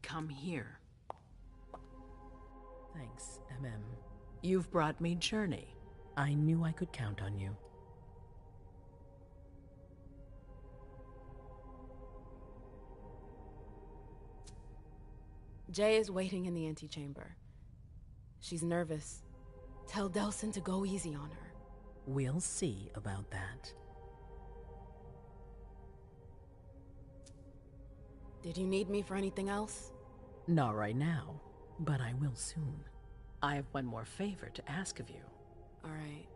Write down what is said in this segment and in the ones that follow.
Come here. Thanks, MM. You've brought me Journey. I knew I could count on you. Jay is waiting in the antechamber. She's nervous. Tell Delsin to go easy on her. We'll see about that. Did you need me for anything else? Not right now, but I will soon. I have one more favor to ask of you. All right.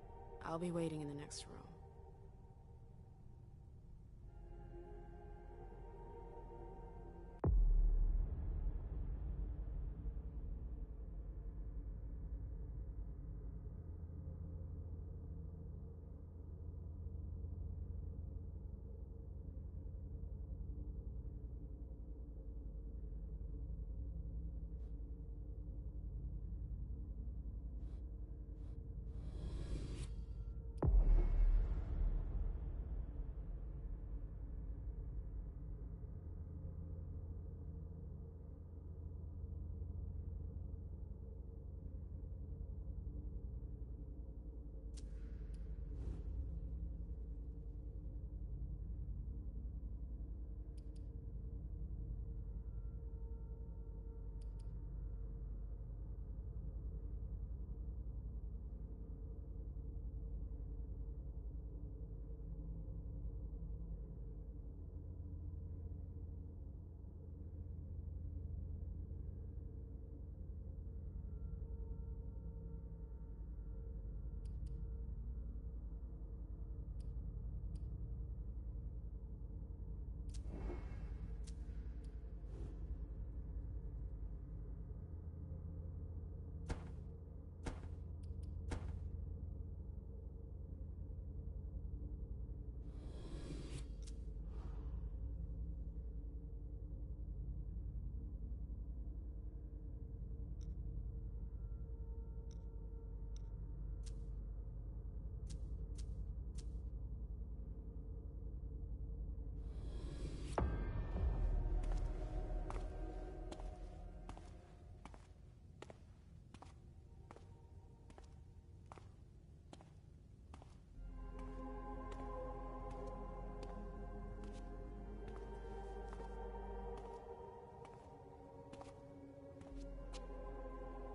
I'll be waiting in the next room.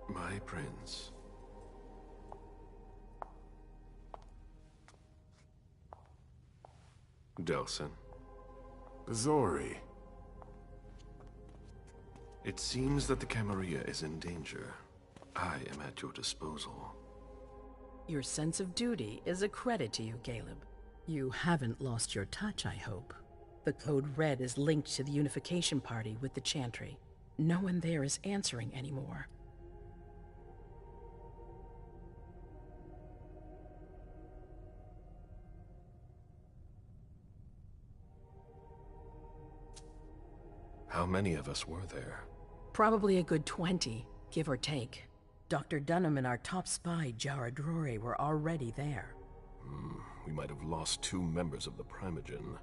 My prince. Delsin. Zori. It seems that the Camarilla is in danger. I am at your disposal. Your sense of duty is a credit to you, Caleb. You haven't lost your touch, I hope. The Code Red is linked to the Unification Party with the Chantry. No one there is answering anymore. How many of us were there? Probably a good 20, give or take. Dr. Dunham and our top spy, Jara Drore, were already there. We might have lost 2 members of the Primogen.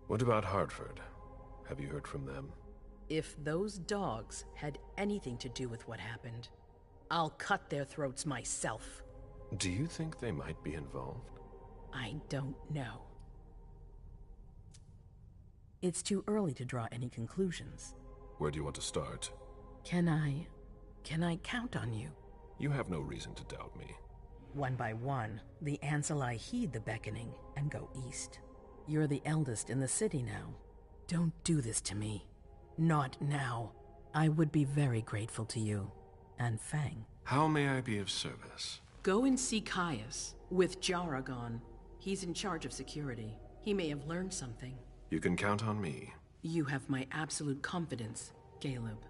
What about Hartford? Have you heard from them? If those dogs had anything to do with what happened, I'll cut their throats myself. Do you think they might be involved? I don't know. It's too early to draw any conclusions. Where do you want to start? Can I count on you? You have no reason to doubt me. One by one, the Ancillai heed the beckoning and go east. You're the eldest in the city now. Don't do this to me. Not now. I would be very grateful to you. And Fang. How may I be of service? Go and see Caius, with Jaragon. He's in charge of security. He may have learned something. You can count on me. You have my absolute confidence, Caleb.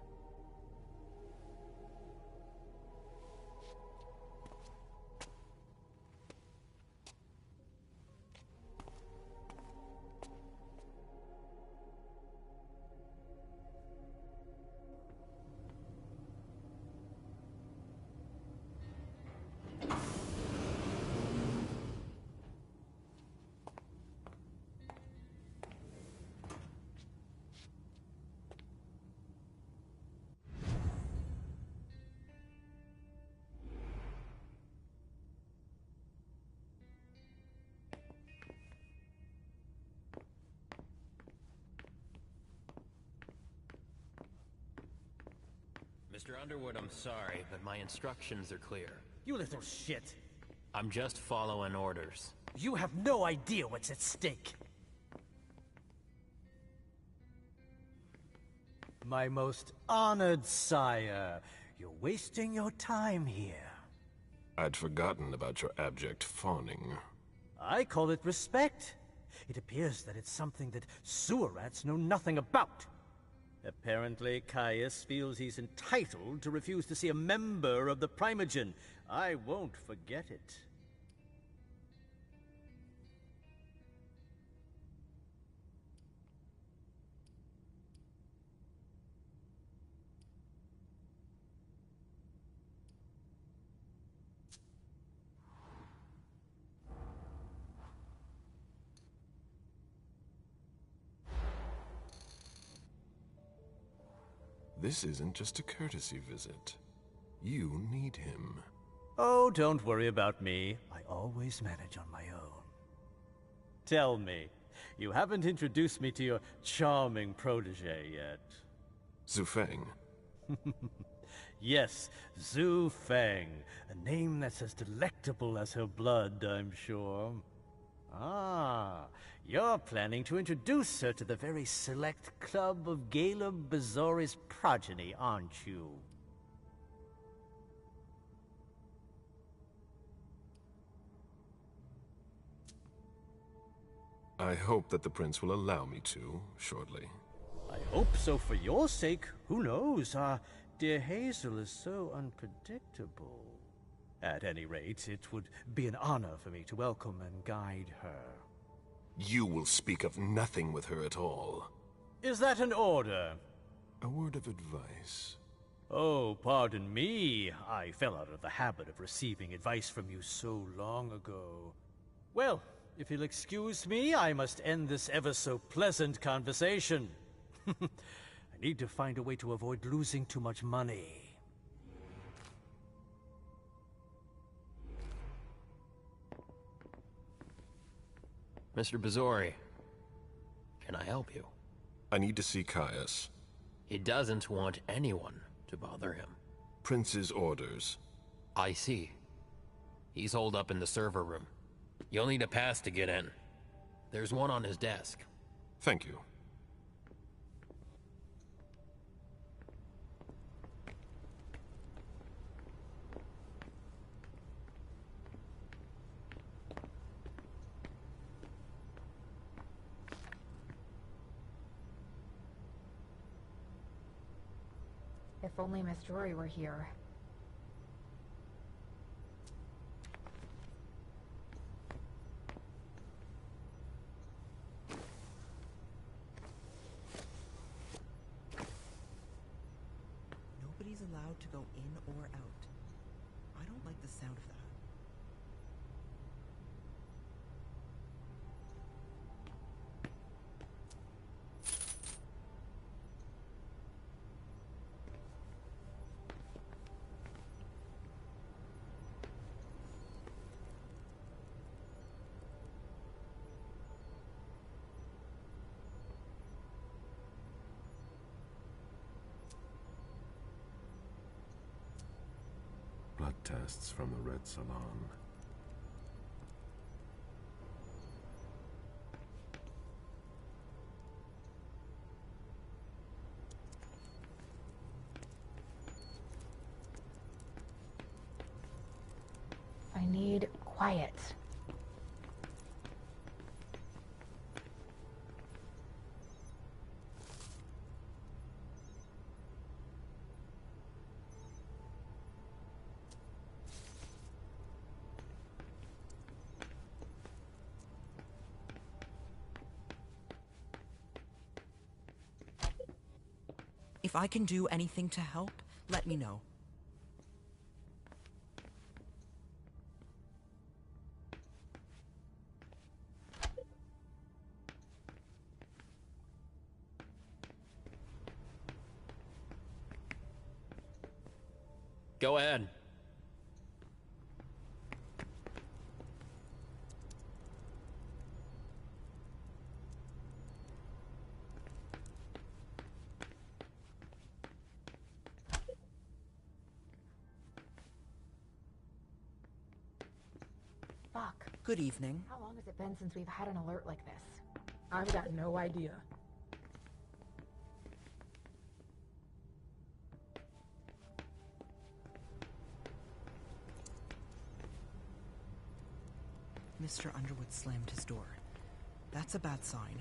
Mr. Underwood, I'm sorry, but my instructions are clear. You little shit. I'm just following orders. You have no idea what's at stake. My most honored sire, you're wasting your time here. I'd forgotten about your abject fawning. I call it respect. It appears that it's something that sewer rats know nothing about. Apparently, Caius feels he's entitled to refuse to see a member of the Primogen. I won't forget it. This isn't just a courtesy visit. You need him. Oh, don't worry about me. I always manage on my own. Tell me, you haven't introduced me to your charming protege yet. Zhu Feng. Yes, Zhu Feng. A name that's as delectable as her blood, I'm sure. Ah, you're planning to introduce her to the very select club of Caleb Bazori's progeny, aren't you? I hope that the prince will allow me to, shortly. I hope so for your sake. Who knows? Dear Hazel is so unpredictable. At any rate, it would be an honor for me to welcome and guide her. You will speak of nothing with her at all. Is that an order? A word of advice. Oh, pardon me. I fell out of the habit of receiving advice from you so long ago. Well, if you'll excuse me, I must end this ever-so-pleasant conversation. I need to find a way to avoid losing too much money. Mr. Bazori, can I help you? I need to see Caius. He doesn't want anyone to bother him. Prince's orders. I see. He's holed up in the server room. You'll need a pass to get in. There's one on his desk. Thank you. If only Miss Drury were here. Nobody's allowed to go in or out. I don't like the sound of that. Blood tests from the Red Salon. I need quiet. If I can do anything to help, let me know. Go ahead. fuck? Good evening. How long has it been since we've had an alert like this? I've got no idea. Mr. Underwood slammed his door. That's a bad sign.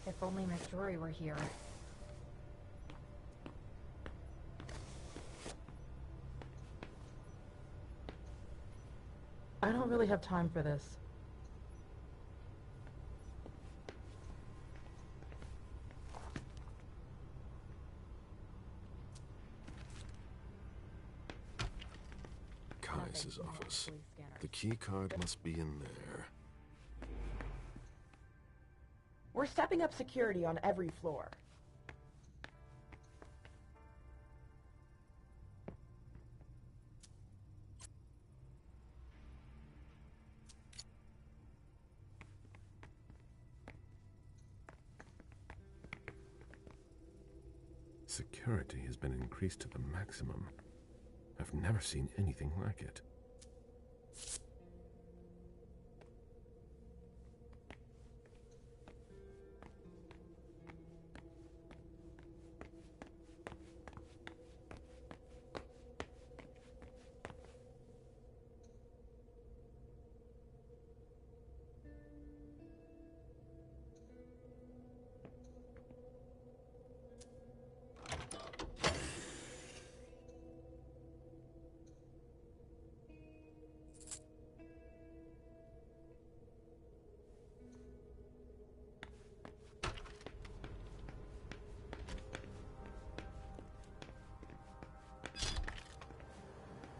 If only Miss Drury were here. I don't really have time for this. Kai's office. The key card must be in there. We're stepping up security on every floor. Security has been increased to the maximum. I've never seen anything like it.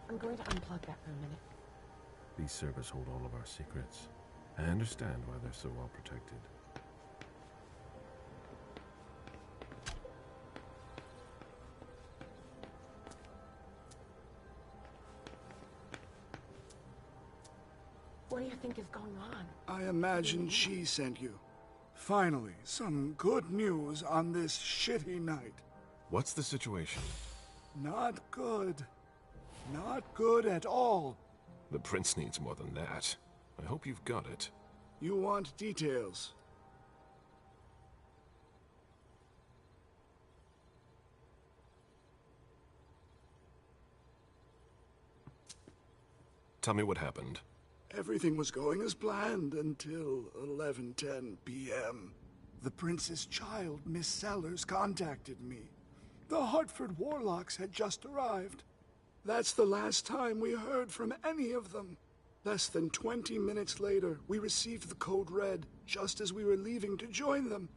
I'm going to unplug that for a minute. These servers hold all of our secrets. I understand why they're so well protected. What do you think is going on? I imagine she sent you. Finally, some good news on this shitty night. What's the situation? Not good. Not good at all. The prince needs more than that. I hope you've got it. You want details. Tell me what happened. Everything was going as planned until 11:10 p.m. The prince's child, Miss Sellers, contacted me. The Hartford Warlocks had just arrived. That's the last time we heard from any of them. Less than 20 minutes later, we received the code red, just as we were leaving to join them.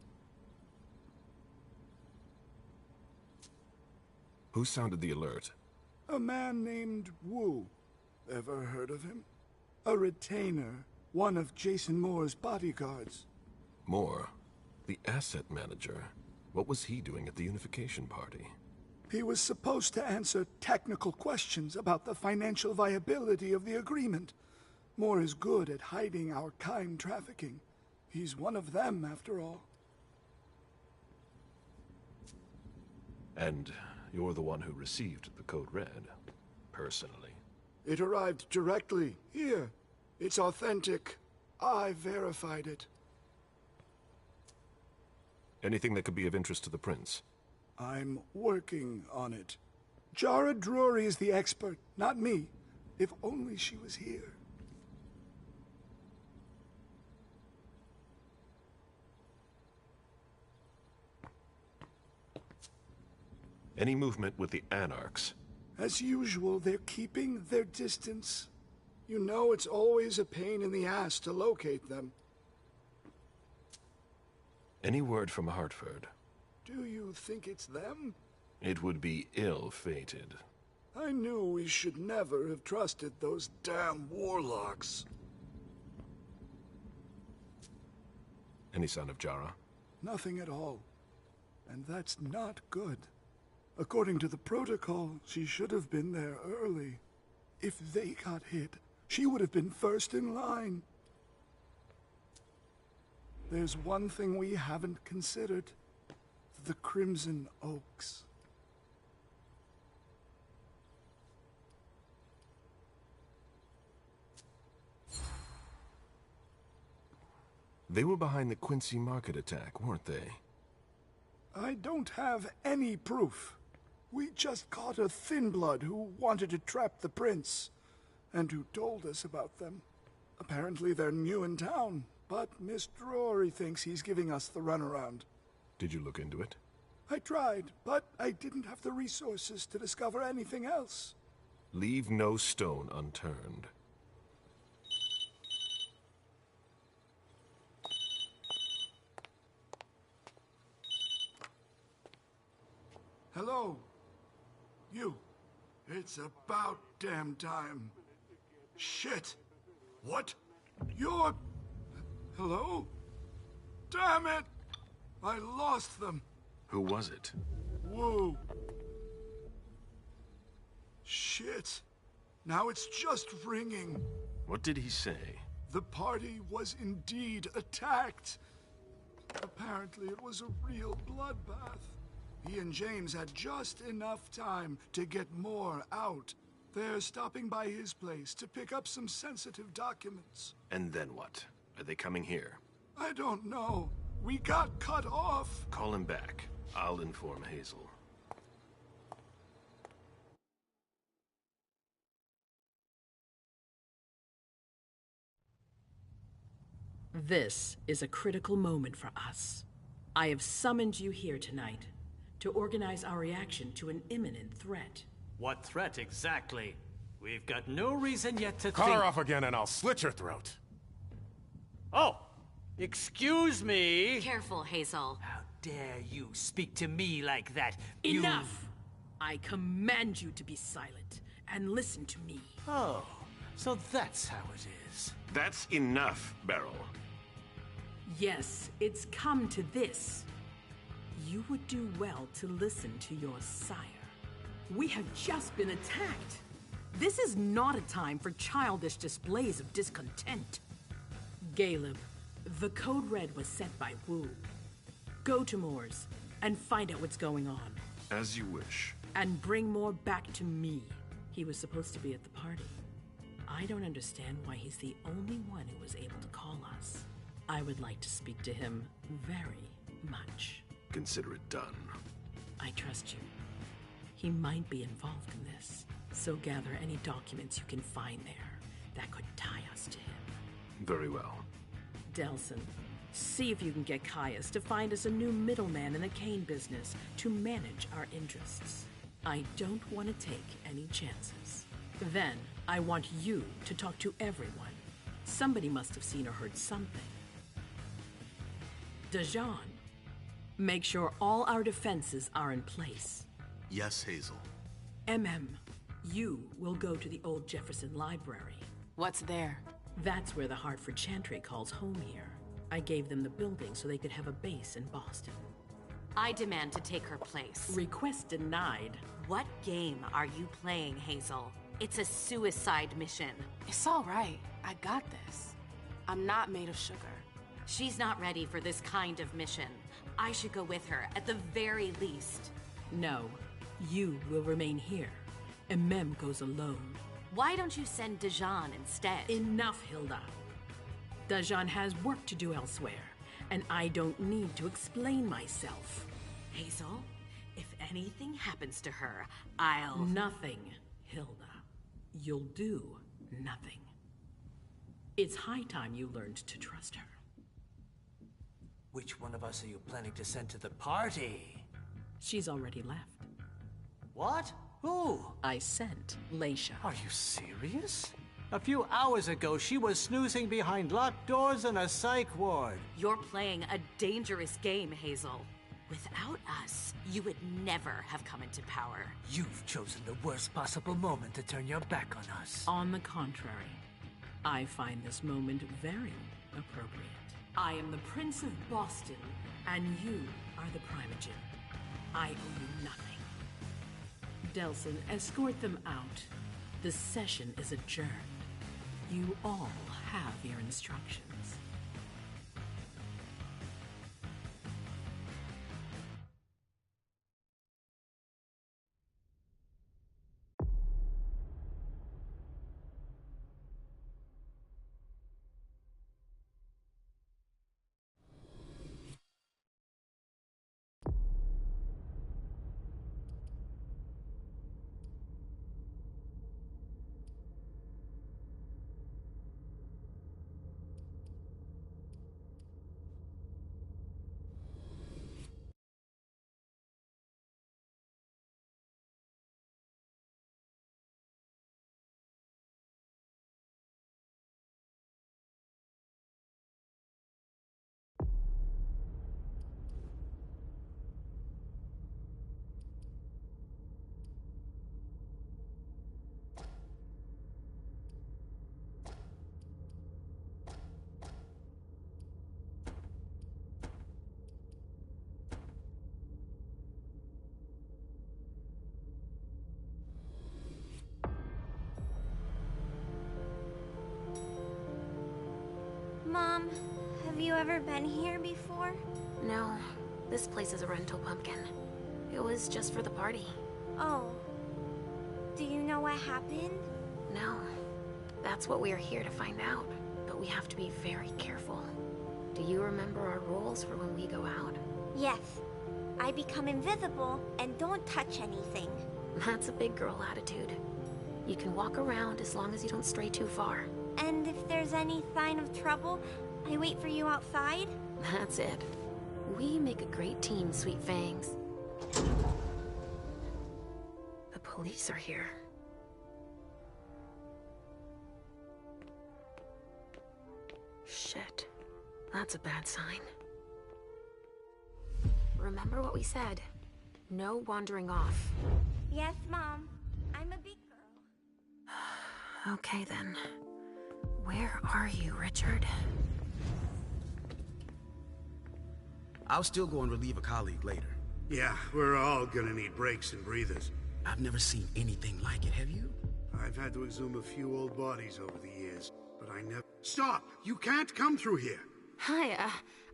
Who sounded the alert? A man named Wu. Ever heard of him? A retainer, one of Jason Moore's bodyguards. Moore? The asset manager? What was he doing at the unification party? He was supposed to answer technical questions about the financial viability of the agreement. Moore is good at hiding our kind trafficking. He's one of them, after all. And you're the one who received the code red, personally? It arrived directly, here. It's authentic. I verified it. Anything that could be of interest to the prince? I'm working on it. Jara Drury is the expert, not me. If only she was here. Any movement with the Anarchs? As usual, they're keeping their distance. You know it's always a pain in the ass to locate them. Any word from Hartford? Do you think it's them? It would be ill-fated. I knew we should never have trusted those damn warlocks. Any sign of Jara? Nothing at all. And that's not good. According to the protocol, she should have been there early. If they got hit, She would have been first in line. There's one thing we haven't considered. The Crimson Oaks. They were behind the Quincy Market attack, weren't they? I don't have any proof. We just caught a thin blood who wanted to trap the prince, and who told us about them. Apparently they're new in town, but Miss Drury thinks he's giving us the runaround. Did you look into it? I tried, but I didn't have the resources to discover anything else. Leave no stone unturned. Hello? You. It's about damn time. Shit. What? You're... Hello? Damn it! I lost them. Who was it? Whoa. Shit. Now it's just ringing. What did he say? The party was indeed attacked. Apparently it was a real bloodbath. He and James had just enough time to get more out. They're stopping by his place to pick up some sensitive documents. And then what? Are they coming here? I don't know. We got cut off. Call him back. I'll inform Hazel. This is a critical moment for us. I have summoned you here tonight to organize our reaction to an imminent threat. What threat exactly? We've got no reason yet to Call think... her off again and I'll slit your throat. Oh! Excuse me! Careful, Hazel. How dare you speak to me like that? Enough! I command you to be silent and listen to me. Oh, so that's how it is. That's enough, Beryl. Yes, it's come to this. You would do well to listen to your sire. We have just been attacked. This is not a time for childish displays of discontent. Caleb, the code red was sent by Wu. Go to Moore's and find out what's going on. As you wish. And bring Moore back to me. He was supposed to be at the party. I don't understand why he's the only one who was able to call us. I would like to speak to him very much. Consider it done. I trust you. He might be involved in this, so gather any documents you can find there that could tie us to him. Very well. Delson, see if you can get Caius to find us a new middleman in the cane business to manage our interests. I don't want to take any chances. Then, I want you to talk to everyone. Somebody must have seen or heard something. Dajan, make sure all our defenses are in place. Yes, Hazel. You will go to the old Jefferson Library. What's there? That's where the Hartford Chantry calls home here. I gave them the building so they could have a base in Boston. I demand to take her place. Request denied. What game are you playing, Hazel? It's a suicide mission. It's all right. I got this. I'm not made of sugar. She's not ready for this kind of mission. I should go with her, at the very least. No, you will remain here. Goes alone. Why don't you send Dajan instead? Enough, Hilda. Dajan has work to do elsewhere, and I don't need to explain myself. Hazel, if anything happens to her, I'll... Nothing, Hilda. You'll do nothing. It's high time you learned to trust her. Which one of us are you planning to send to the party? She's already left. What? Who? I sent Leisha. Are you serious? A few hours ago, she was snoozing behind locked doors in a psych ward. You're playing a dangerous game, Hazel. Without us, you would never have come into power. You've chosen the worst possible moment to turn your back on us. On the contrary, I find this moment very appropriate. I am the Prince of Boston, and you are the Primogen. I owe you nothing. Delson, escort them out. The session is adjourned. You all have your instructions. Mom, have you ever been here before? No, this place is a rental pumpkin. It was just for the party. Oh. Do you know what happened? No. That's what we are here to find out. But we have to be very careful. Do you remember our rules for when we go out? Yes. I become invisible and don't touch anything. That's a big girl attitude. You can walk around as long as you don't stray too far. And if there's any sign of trouble, I wait for you outside? That's it. We make a great team, Sweet Fangs. The police are here. Shit. That's a bad sign. Remember what we said. No wandering off. Yes, Mom. I'm a big girl. Okay, then. Where are you, Richard? I'll still go and relieve a colleague later. Yeah, we're all gonna need breaks and breathers. I've never seen anything like it, have you? I've had to exhume a few old bodies over the years, but I never— Stop! You can't come through here! Hi,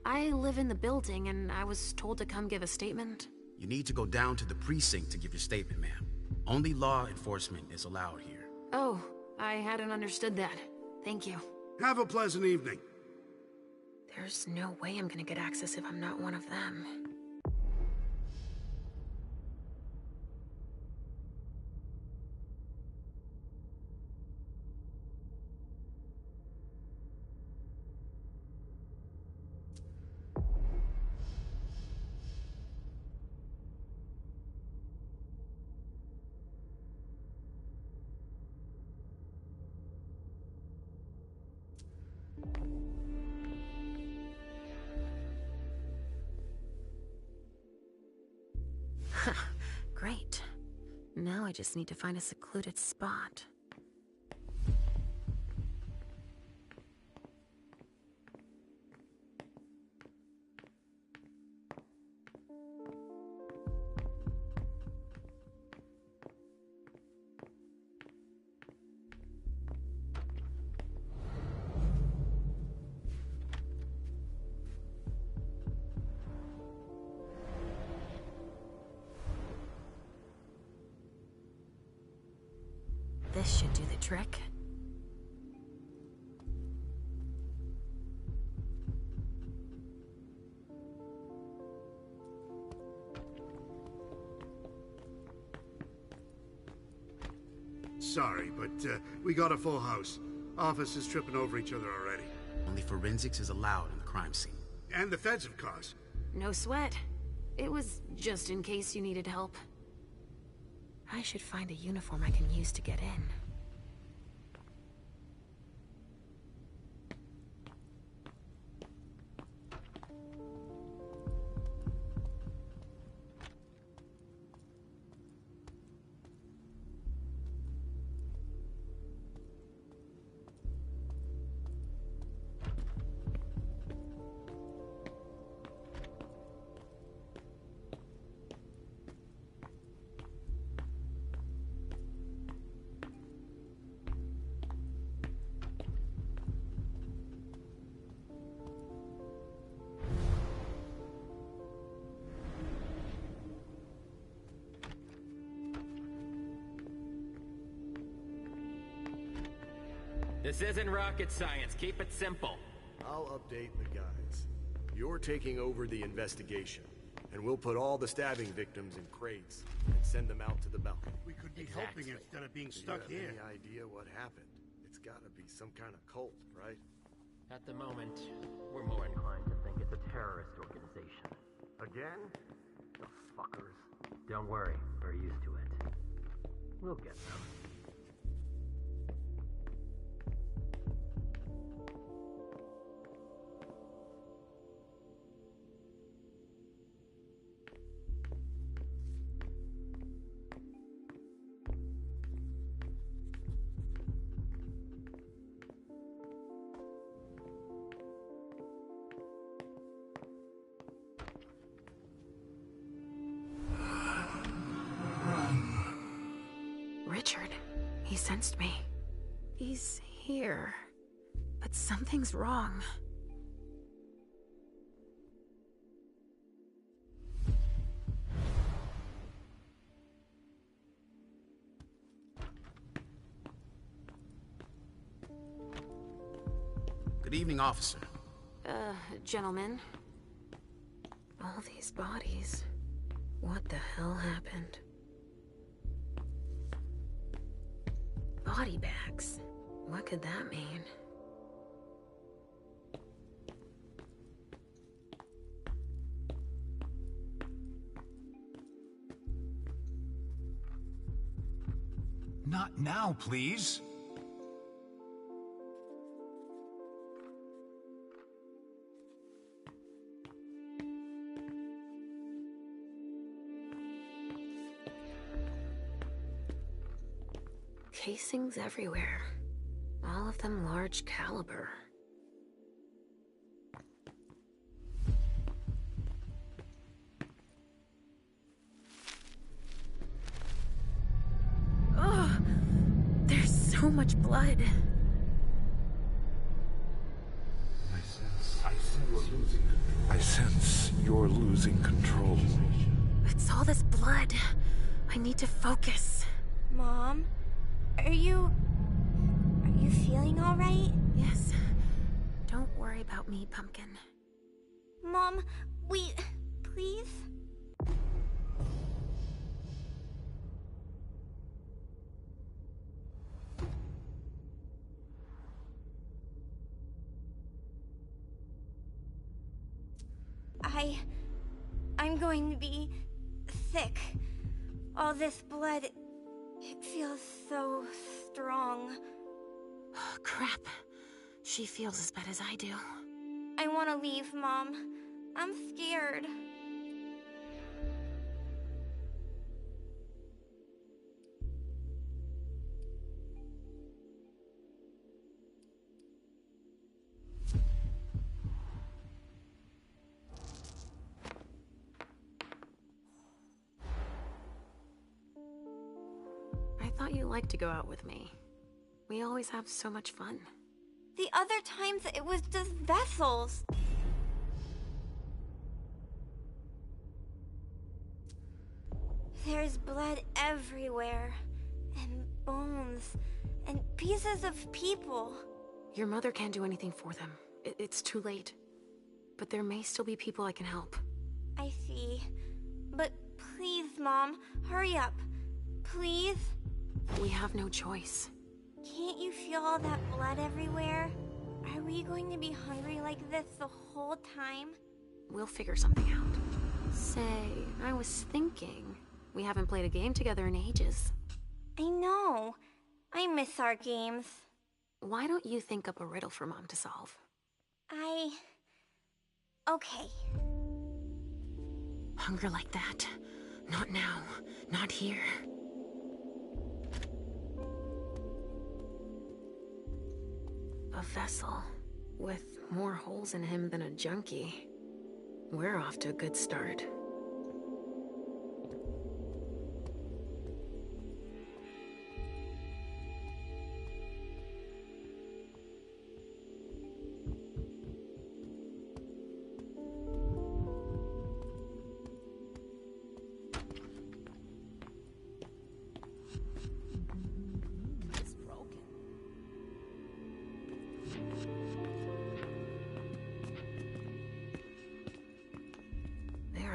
I live in the building and I was told to come give a statement. You need to go down to the precinct to give your statement, ma'am. Only law enforcement is allowed here. Oh, I hadn't understood that. Thank you. Have a pleasant evening. There's no way I'm gonna get access if I'm not one of them. Great. Now I just need to find a secluded spot. This should do the trick. Sorry, but we got a full house. Officers tripping over each other already. Only forensics is allowed in the crime scene. And the feds, of course. No sweat. It was just in case you needed help. I should find a uniform I can use to get in. This isn't rocket science. Keep it simple. I'll update the guys. You're taking over the investigation, and we'll put all the stabbing victims in crates and send them out to the balcony. We could be helping instead of being stuck Do you here. have any idea what happened? It's gotta be some kind of cult, right? At the moment, we're more inclined to think it's a terrorist organization. Again? The fuckers. Don't worry, we're used to it. We'll get them. Richard, he sensed me. He's here. But something's wrong. Good evening, officer. Gentlemen. All these bodies. What the hell happened? Body bags. What could that mean? Not now, please. Casings everywhere. All of them large caliber. Ugh! There's so much blood. I sense you're losing control. It's all this blood. I need to focus. Mom? Are you feeling all right? Yes. Don't worry about me, Pumpkin. Mom, please? I'm going to be sick. All this blood, it feels so strong. Crap. She feels as bad as I do. I want to leave, Mom. I'm scared. I thought you liked to go out with me. We always have so much fun. The other times it was just vessels. There's blood everywhere, and bones, and pieces of people. Your mother can't do anything for them. It's too late. But there may still be people I can help. I see. But please, Mom, hurry up. Please? We have no choice. Can't you feel all that blood everywhere? Are we going to be hungry like this the whole time? We'll figure something out. Say, I was thinking, we haven't played a game together in ages. I know. I miss our games. Why don't you think up a riddle for Mom to solve? Okay. Hunger like that. Not now. Not here. A vessel with more holes in him than a junkie. We're off to a good start.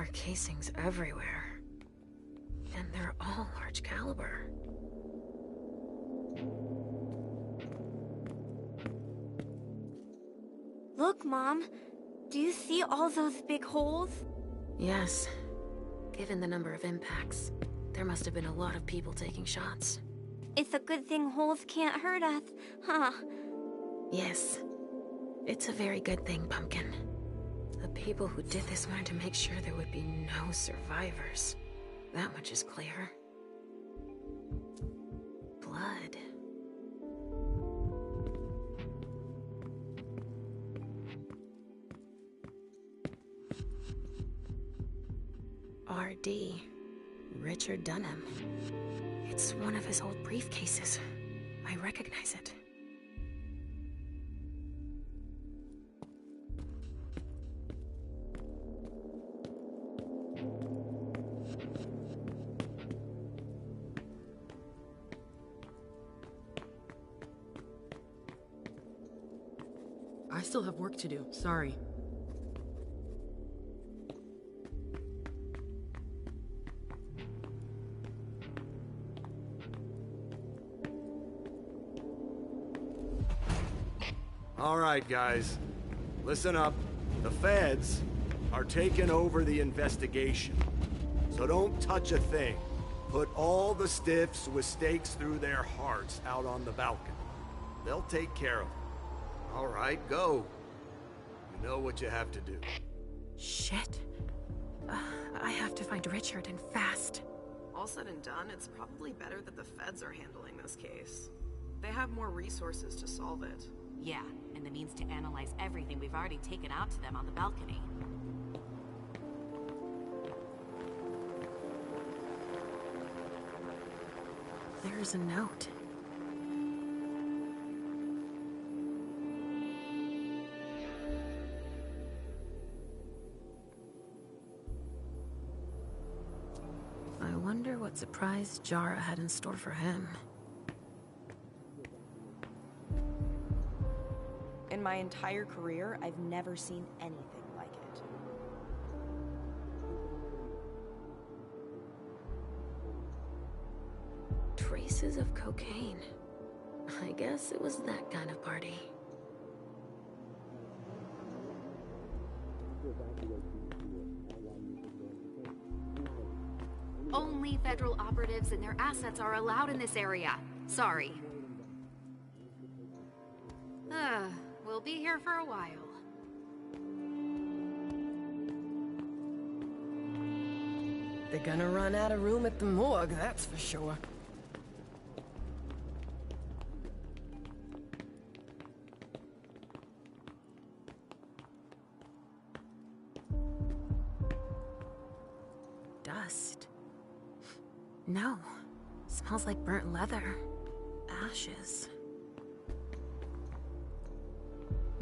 are casings everywhere. And they're all large caliber. Look, Mom. Do you see all those big holes? Yes. Given the number of impacts, there must have been a lot of people taking shots. It's a good thing holes can't hurt us, huh? Yes. It's a very good thing, Pumpkin. The people who did this wanted to make sure there would be no survivors. That much is clear. Blood. R.D. Richard Dunham. It's one of his old briefcases. I recognize it. I still have work to do. Sorry. All right, guys. Listen up. The feds are taking over the investigation. So don't touch a thing. Put all the stiffs with stakes through their hearts out on the balcony. They'll take care of it. All right, go. You know what you have to do. Shit. I have to find Richard, and fast. All said and done, it's probably better that the feds are handling this case. They have more resources to solve it. Yeah, and the means to analyze everything we've already taken out to them on the balcony. There's a note. I wonder what surprise Jara had in store for him. In my entire career, I've never seen anything like it. Traces of cocaine. I guess it was that kind of party. Only federal operatives and their assets are allowed in this area. Sorry. We'll be here for a while. They're gonna run out of room at the morgue, that's for sure. Dust. No. Smells like burnt leather. Ashes.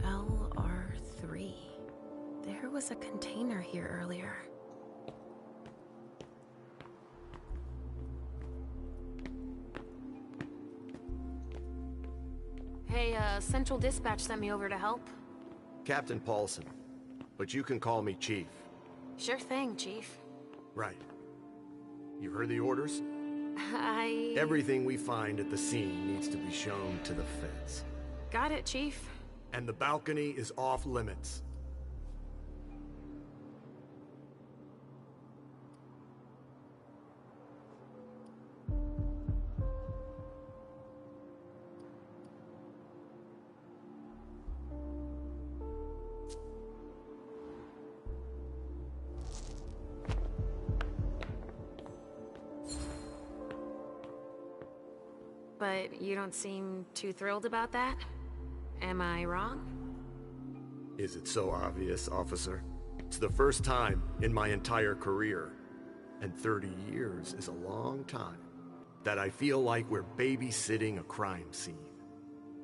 LR3. There was a container here earlier. Hey, Central Dispatch sent me over to help. Captain Paulson, but you can call me Chief. Sure thing, Chief. Right. You heard the orders? I... Everything we find at the scene needs to be shown to the feds. Got it, Chief. And the balcony is off limits. But you don't seem too thrilled about that? Am I wrong? Is it so obvious, officer? It's the first time in my entire career, and 30 years is a long time, that I feel like we're babysitting a crime scene.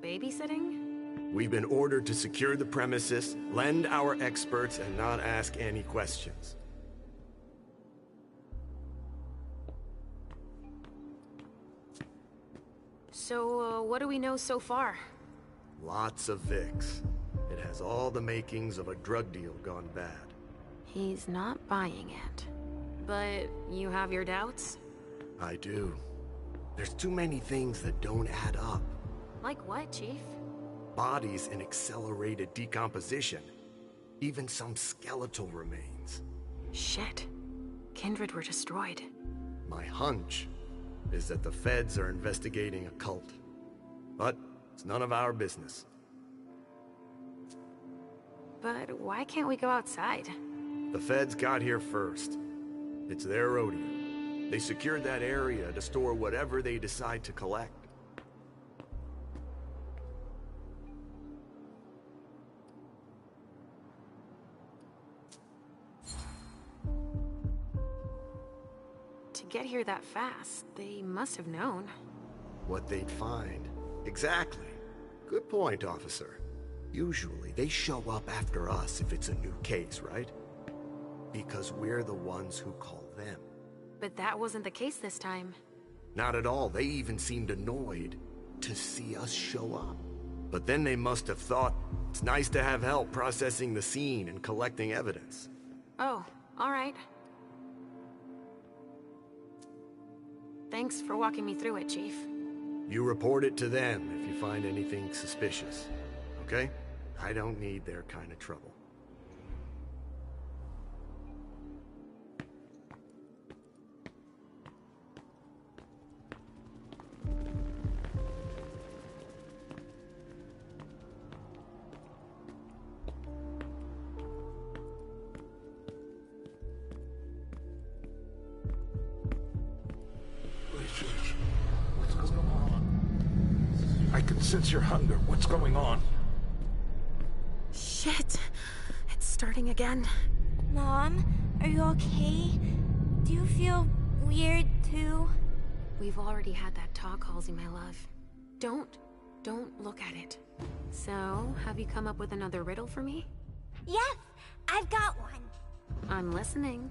Babysitting? We've been ordered to secure the premises, lend our experts, and not ask any questions. So, what do we know so far? Lots of Vicks. It has all the makings of a drug deal gone bad. He's not buying it. But you have your doubts? I do. There's too many things that don't add up. Like what, Chief? Bodies in accelerated decomposition. Even some skeletal remains. Shit. Kindred were destroyed. My hunch is that the feds are investigating a cult. But it's none of our business. But why can't we go outside? The feds got here first. It's their rodeo. They secured that area to store whatever they decide to collect. To get here that fast, they must have known. What they'd find. Exactly. Good point, officer. Usually, they show up after us if it's a new case, right? Because we're the ones who call them. But that wasn't the case this time. Not at all. They even seemed annoyed to see us show up. But then they must have thought it's nice to have help processing the scene and collecting evidence. Oh, all right. Thanks for walking me through it, Chief. You report it to them if you find anything suspicious. Okay? I don't need their kind of trouble. I can sense your hunger. What's going on? Shit. It's starting again. Mom, are you okay? Do you feel weird too? We've already had that talk, Halsey, my love. Don't look at it. So, have you come up with another riddle for me? Yes, I've got one. I'm listening.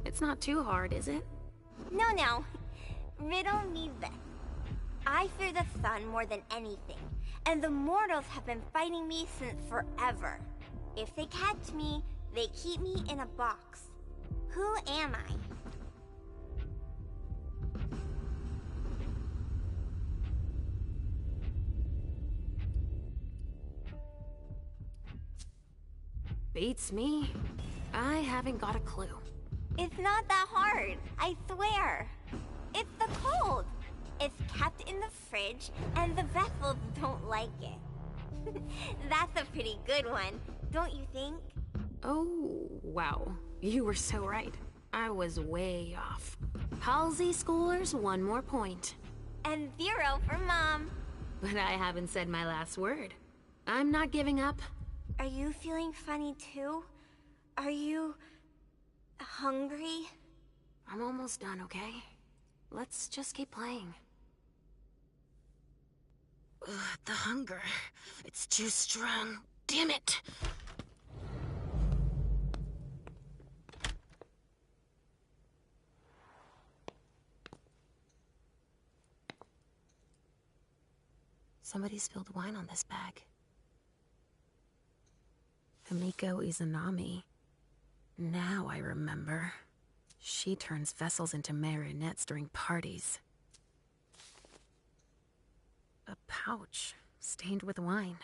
It's not too hard, is it? No. Riddle me this. I fear the sun more than anything, and the mortals have been fighting me since forever. If they catch me, they keep me in a box. Who am I? Beats me. I haven't got a clue. It's not that hard, I swear. It's the cold. It's kept in the fridge, and the vessels don't like it. That's a pretty good one, don't you think? Oh, wow. You were so right. I was way off. Halsey schoolers, 1 more point. And 0 for Mom. But I haven't said my last word. I'm not giving up. Are you feeling funny too? Are you hungry? I'm almost done, okay? Let's just keep playing. Ugh, the hunger. It's too strong. Damn it! Somebody spilled wine on this bag. Hamiko Izanami. Now I remember. She turns vessels into marionettes during parties. A pouch stained with wine.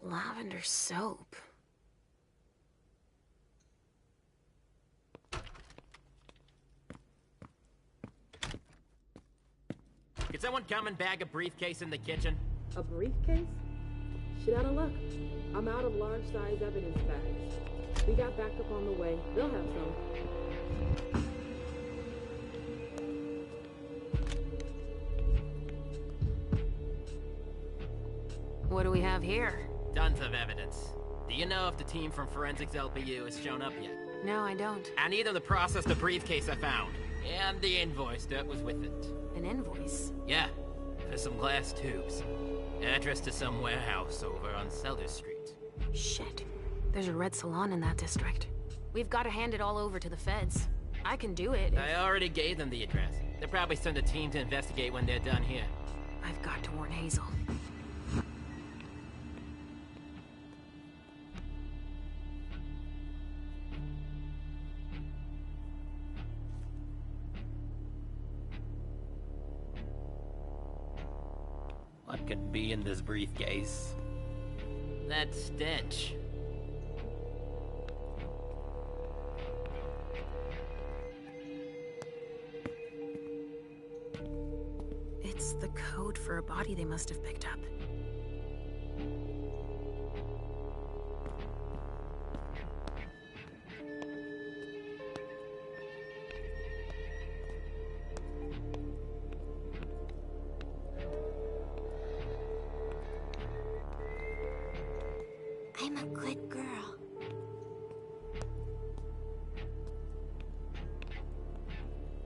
Lavender soap. Could someone come and bag a briefcase in the kitchen? A briefcase? Shit out of luck. I'm out of large-size evidence bags. We got backup on the way. They'll have some. What do we have here? Tons of evidence. Do you know if the team from Forensics LPU has shown up yet? No, I don't. And either the processed the briefcase I found, and the invoice that was with it. An invoice? Yeah, for some glass tubes. Address to some warehouse over on Sellers Street. Shit. There's a red salon in that district. We've got to hand it all over to the feds. I can do it. I already gave them the address. They'll probably send a team to investigate when they're done here. I've got to warn Hazel. What could be in this briefcase? That stench. It's the code for a body they must have picked up. I'm a good girl.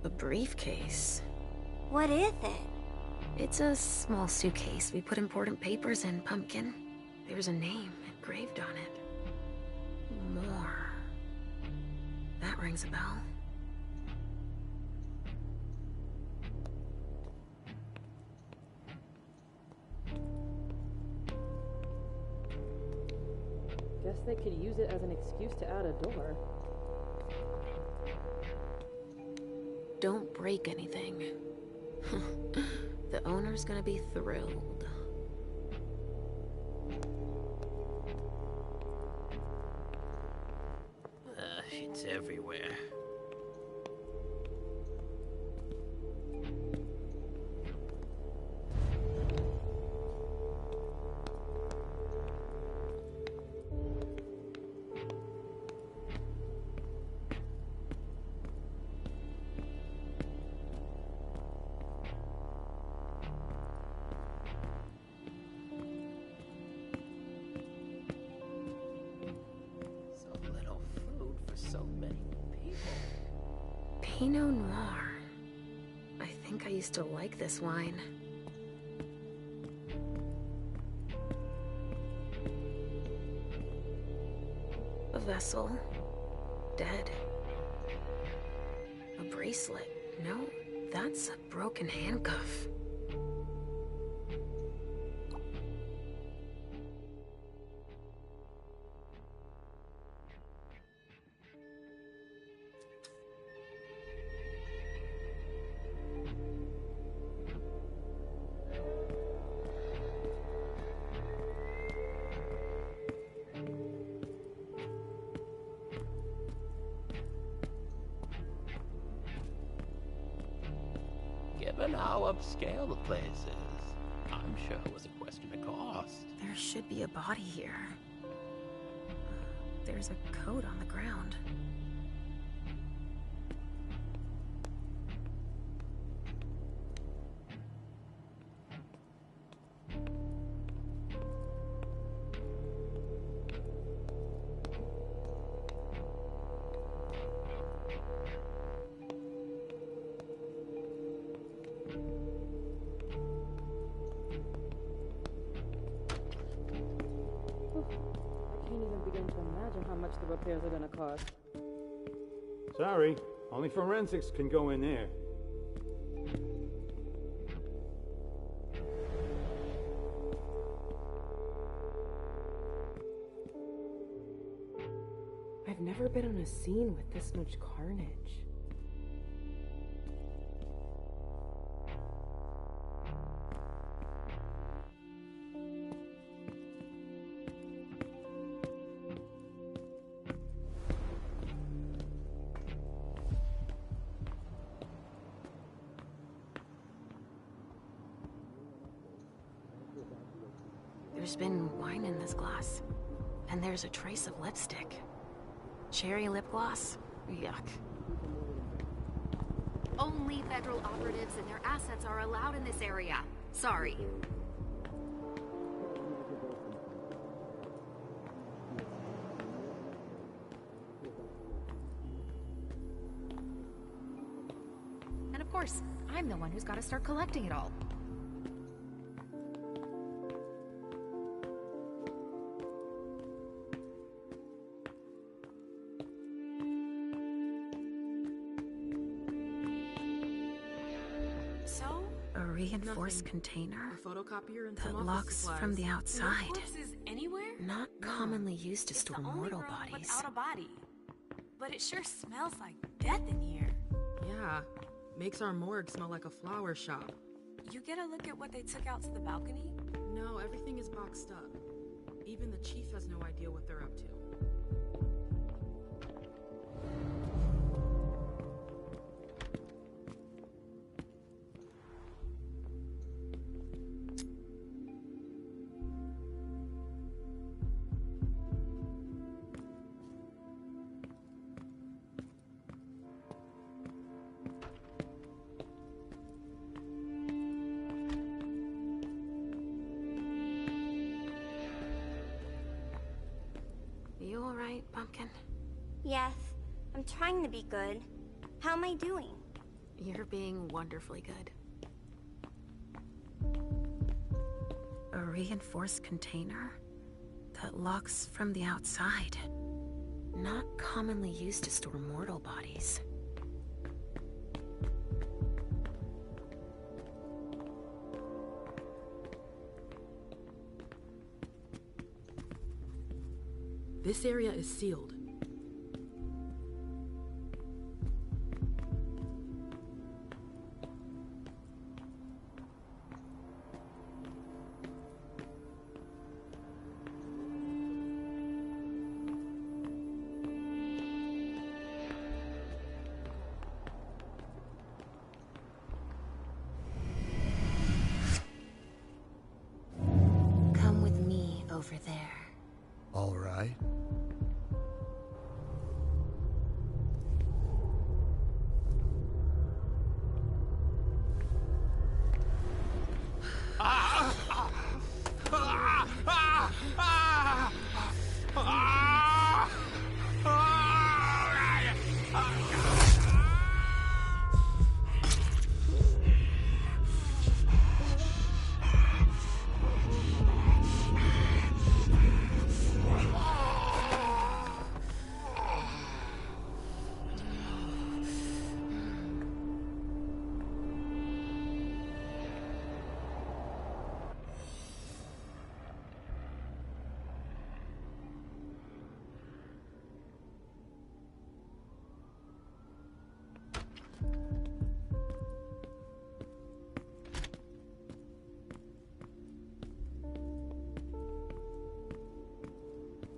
A briefcase? What is it? It's a small suitcase. We put important papers in, Pumpkin. There's a name engraved on it. More. That rings a bell. Guess they could use it as an excuse to add a door. Don't break anything. The owner's gonna be thrilled. It's everywhere. Pinot Noir. I think I used to like this wine. A vessel. Dead. A bracelet. No, that's a broken handcuff. Given how upscale the place is, I'm sure it was a question of cost. There should be a body here. There's a coat on the ground. The repairs are gonna cost. Sorry, only forensics can go in there. I've never been on a scene with this much carnage. There's been wine in this glass. And there's a trace of lipstick. Cherry lip gloss? Yuck. Only federal operatives and their assets are allowed in this area. Sorry. And of course, I'm the one who's got to start collecting it all. reinforced container A photocopier and that some office locks supplies. from the outside. No corpses anywhere? Not commonly used to It's store the only mortal room bodies. without a body. But it sure smells like death in here. Yeah, makes our morgue smell like a flower shop. You get a look at what they took out to the balcony? No, everything is boxed up. Even the chief has no idea what they're up to. You alright, Pumpkin? Yes, I'm trying to be good. How am I doing? You're being wonderfully good. A reinforced container that locks from the outside. Not commonly used to store mortal bodies. This area is sealed. Come with me over there. All right.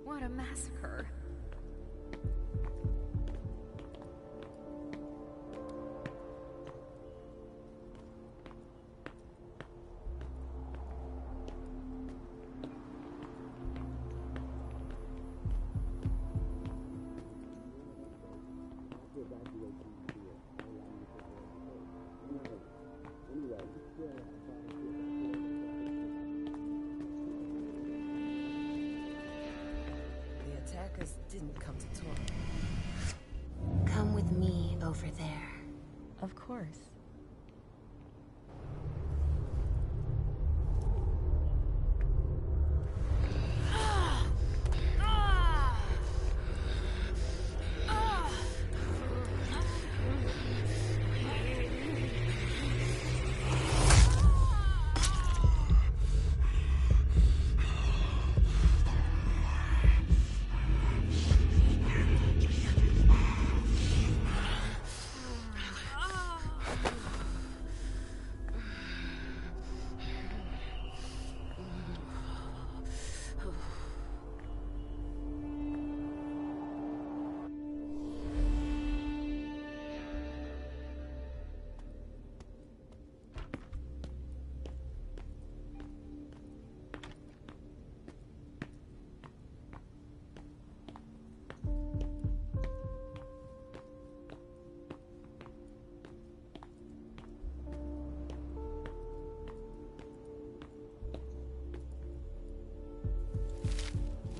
What a massacre. The attackers didn't come to talk. Come with me over there. Of course.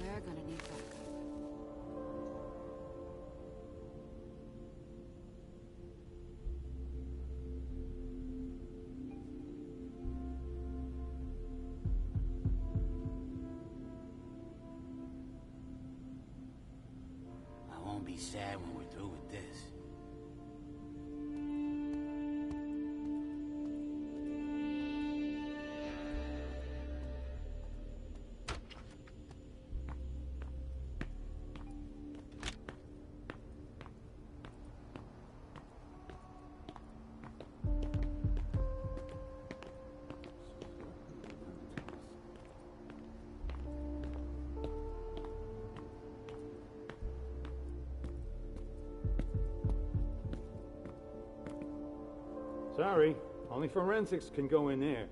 We're gonna need backup. I won't be sad when we're through with this. Sorry, only forensics can go in there.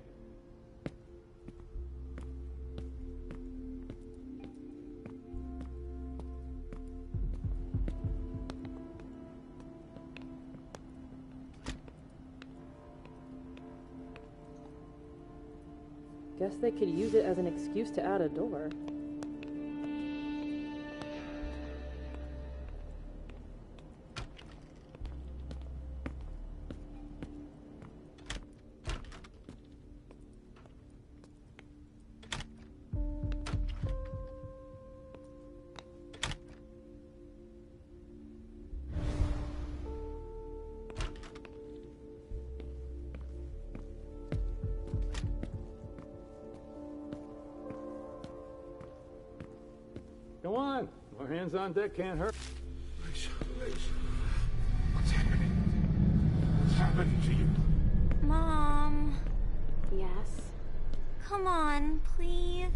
Guess they could use it as an excuse to add a door. Go on. More hands on deck can't hurt. What's happening? What's happening to you? Mom. Yes? Come on, please.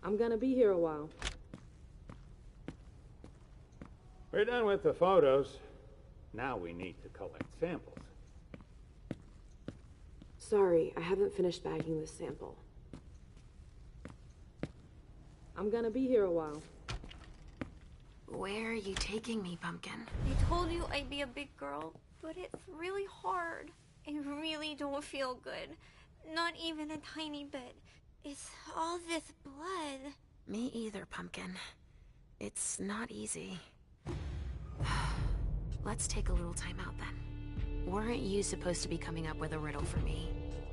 I'm gonna be here a while. We're done with the photos. Now we need to collect samples. Sorry, I haven't finished bagging this sample. I'm gonna be here a while. Where are you taking me, Pumpkin? I told you I'd be a big girl, but it's really hard. I really don't feel good. Not even a tiny bit. It's all this blood. Me either, Pumpkin. It's not easy. Let's take a little time out then. Weren't you supposed to be coming up with a riddle for me?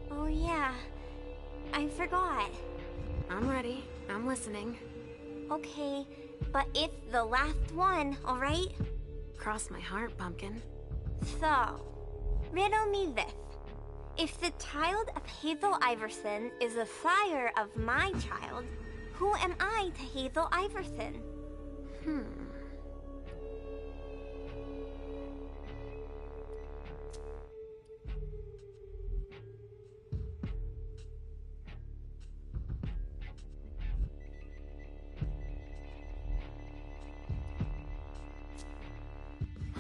Oh yeah, I forgot. I'm ready. I'm listening. Okay, but it's the last one, alright? Cross my heart, Pumpkin. So, riddle me this. If the child of Hazel Iverson is the sire of my child, who am I to Hazel Iverson?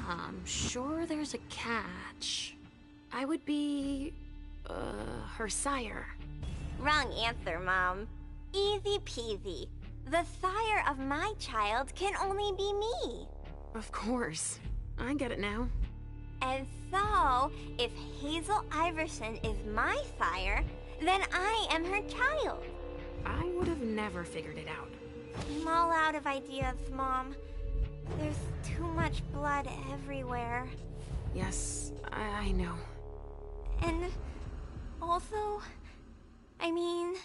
I'm sure there's a catch. I would be... her sire. Wrong answer, Mom. Easy peasy. The sire of my child can only be me. Of course. I get it now. And so, if Hazel Iverson is my sire, then I am her child. I would have never figured it out. I'm all out of ideas, Mom. There's too much blood everywhere. Yes, I know. And also, I mean,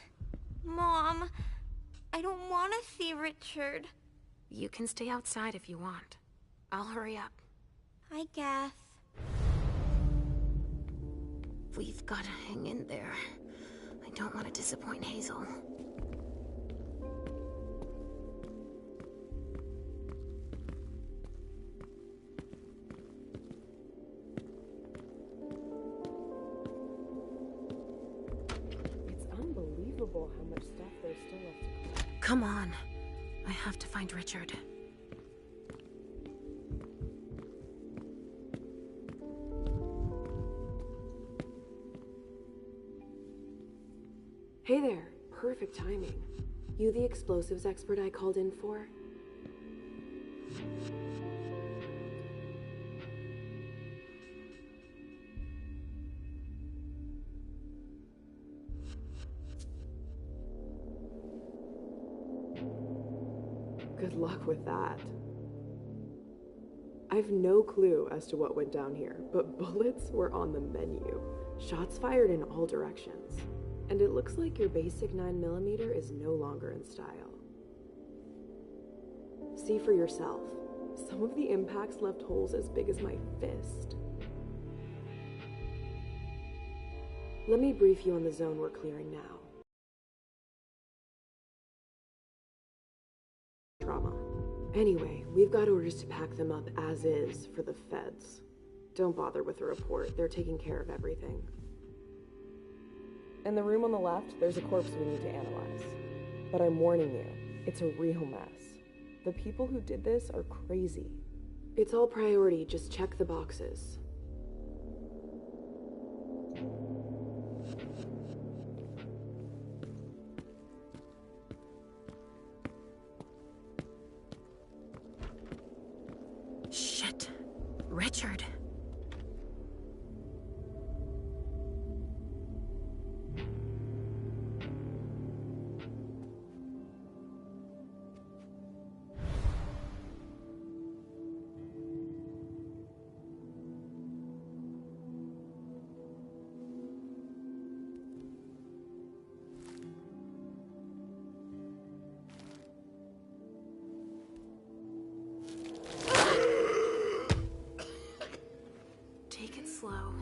Mom, I don't want to see Richard. You can stay outside if you want. I'll hurry up. I guess. We've got to hang in there. I don't want to disappoint Hazel. It's unbelievable how much stuff there's still left to collect. Come on. I have to find Richard. Hey there. Perfect timing. You the explosives expert I called in for? Good luck with that. I've no clue as to what went down here, but bullets were on the menu. Shots fired in all directions. And it looks like your basic 9mm is no longer in style. See for yourself. Some of the impacts left holes as big as my fist. Let me brief you on the zone we're clearing now. Trauma. Anyway, we've got orders to pack them up as is for the feds. Don't bother with the report. They're taking care of everything. In the room on the left, there's a corpse we need to analyze. But I'm warning you, it's a real mess. The people who did this are crazy. It's all priority, just check the boxes. Shit. Richard. Take it slow.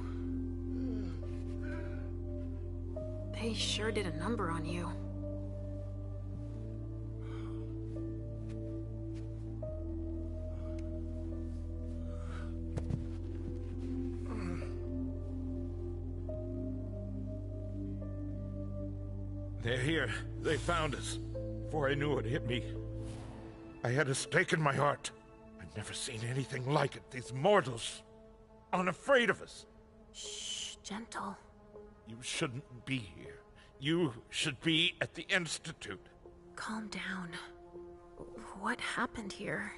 They sure did a number on you. They're here. They found us. Before I knew it hit me, I had a stake in my heart. I've never seen anything like it. These mortals, unafraid of us. Shh, gentle. You shouldn't be here. You should be at the Institute. Calm down. What happened here?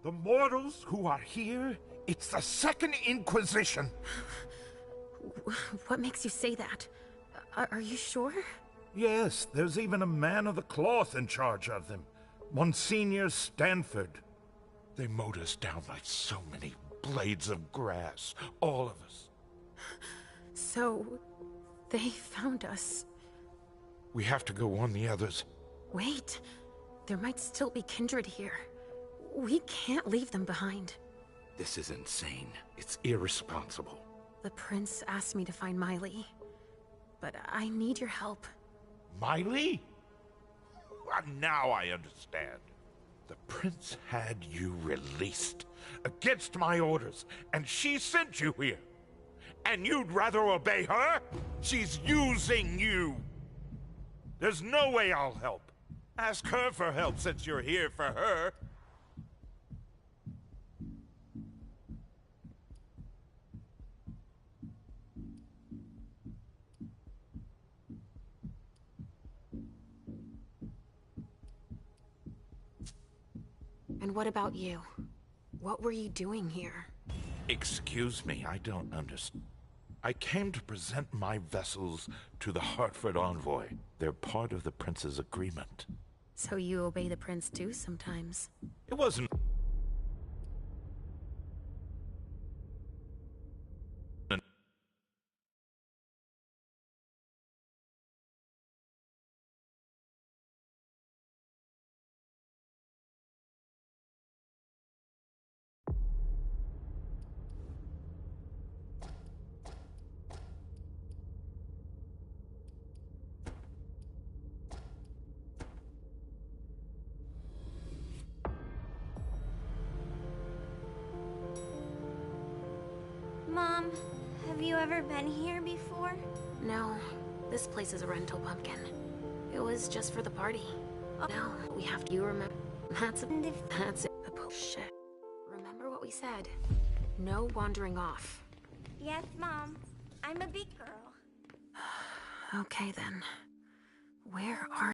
The mortals who are here, it's the Second Inquisition. What makes you say that? Are you sure? Yes, there's even a man of the cloth in charge of them. Monsignor Stanford. They mowed us down like so many blades of grass, all of us. So, they found us. We have to go warn the others. Wait, there might still be kindred here. We can't leave them behind. This is insane. It's irresponsible. The prince asked me to find Miley, but I need your help. Miley? Now I understand. The prince had you released against my orders, and she sent you here. And you'd rather obey her? She's using you. There's no way I'll help. Ask her for help since you're here for her. And what about you? What were you doing here? Excuse me, I don't understand. I came to present my vessels to the Hartford envoy. They're part of the prince's agreement. So you obey the prince too sometimes? It wasn't... Mom, have you ever been here before? No, this place is a rental, Pumpkin. It was just for the party. Oh, now we have to. You remember? That's it. The bullshit. Remember what we said? No wandering off. Yes, Mom. I'm a big girl. Okay then. Where are